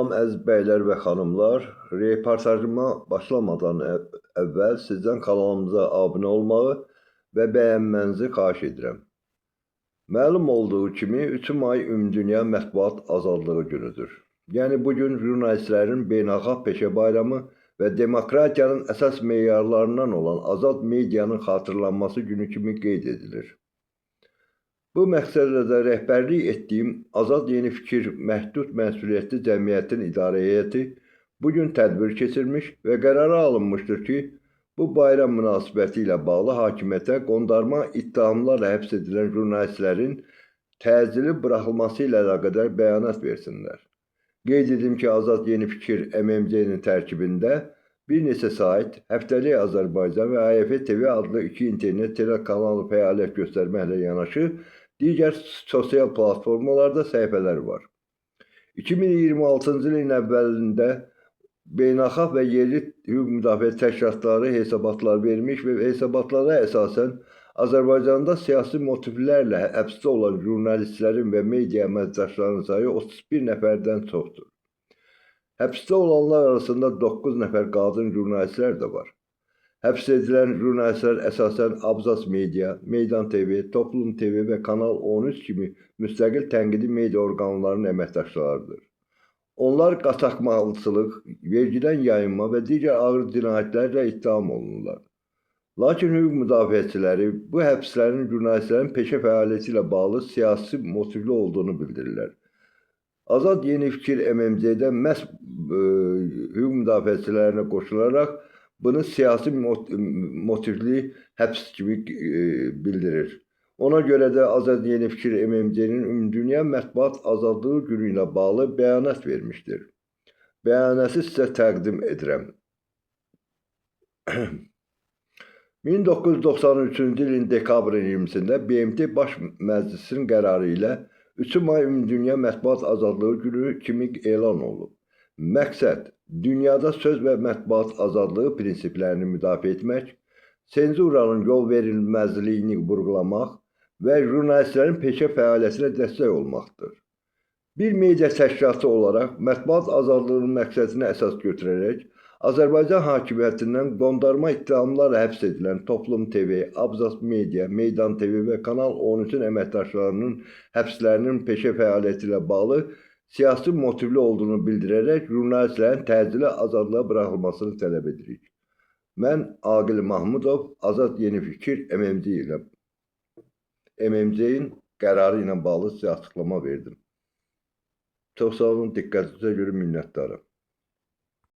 Salam əziz bəylər və xanımlar. Reportajıma başlamadan əvvəl sizdən kanalımıza abunə olmağı və bəyənmənizi xahiş edirəm. Məlum olduğu kimi 3 may Ümumdünya Mətbuat Azadlığı günüdür. Yəni bugün jurnalistlərin beynəlxalq peşə bayramı və demokratiyanın əsas meyarlarından olan azad medianın xatırlanması günü kimi qeyd edilir. Bu məqsədlə də rəhbərlik etdiyim Azad Yeni Fikir Məhdud Məsuliyyətli Cəmiyyətin İdarə Heyəti bugün tədbir keçirmiş və qərara alınmışdır ki, bu bayram münasibəti ilə bağlı hakimiyyətə qondarma ittihamlarla həbs edilən jurnalistlərin təcili buraxılması ilə əlaqədar bəyanat versinlər. Qeyd edim ki, Azad Yeni Fikir MMC-nin tərkibində bir neçə sayt, Həftəlik Azərbaycan və AYF TV adlı 2 internet telekanalı fəaliyyət göstərməklə yanaşı, digər sosial platformalarda səhifələr var. 2026-cı ilin əvvəlində beynəlxalq və yerli hüquq müdafiə təşkilatları hesabatlar vermiş və hesabatlara əsasən Azərbaycanda siyasi motivlərlə həbsdə olan jurnalistlərin və media əməkdaşlarının sayı 31 nəfərdən çoxdur. Həbsdə olanlar arasında 9 nəfər qadın jurnalistlər də var. Həbs edilən jurnalistlər əsasən Abzas Media, Meydan TV, Toplum TV və Kanal 13 kimi müstəqil tənqidi media orqanlarının əməkdaşlarıdır. Onlar qaçaqmalçılıq, vergidən yayınma və digər ağır cinayətlərlə ittiham olunurlar. Lakin hüquq müdafiəçiləri bu həbslərin jurnalistlərin peşə fəaliyyəti ilə bağlı siyasi motivli olduğunu bildirirlər. Azad Yeni Fikir MMC-də məhz hüquq müdafiəçilərinə qoşularaq bunu siyasi motivli həbs kimi bildirir. Ona görə də Azad Yeni Fikir MMC-nin Ümumdünya Mətbuat Azadlığı günü ilə bağlı bəyanat vermişdir. Bəyanatı sizə təqdim edirəm. 1993-cü ilin dekabrın 20-sində BMT Baş Məclisinin qərarı ilə 3 may Ümumdünya Mətbuat Azadlığı günü kimi elan olunub. Məqsəd, dünyada söz və mətbuat azadlığı prinsiplərini müdafiə etmək, senzuranın yol verilməzliyini vurğulamaq və jurnalistlərin peşə fəaliyyətinə dəstək olmaqdır. Bir media təşkilatı olaraq mətbuat azadlığının məqsədini əsas götürərək, Azərbaycan hakimiyyətindən qondarma ittihamlarla həbs edilən Toplum TV, Abzas Media, Meydan TV və Kanal 13-ün əməkdaşlarının həbslərinin peşə fəaliyyəti ilə bağlı siyasi motivli olduğunu bildirərək jurnalistlərin təcili azadlığa buraxılmasını tələb edirik. Mən Aqil Mahmudov, Azad Yeni Fikir MMC-in qərarı ilə bağlı sizə açıqlama verdim. Çox sağ olun, diqqətinizə görə minnətdarım.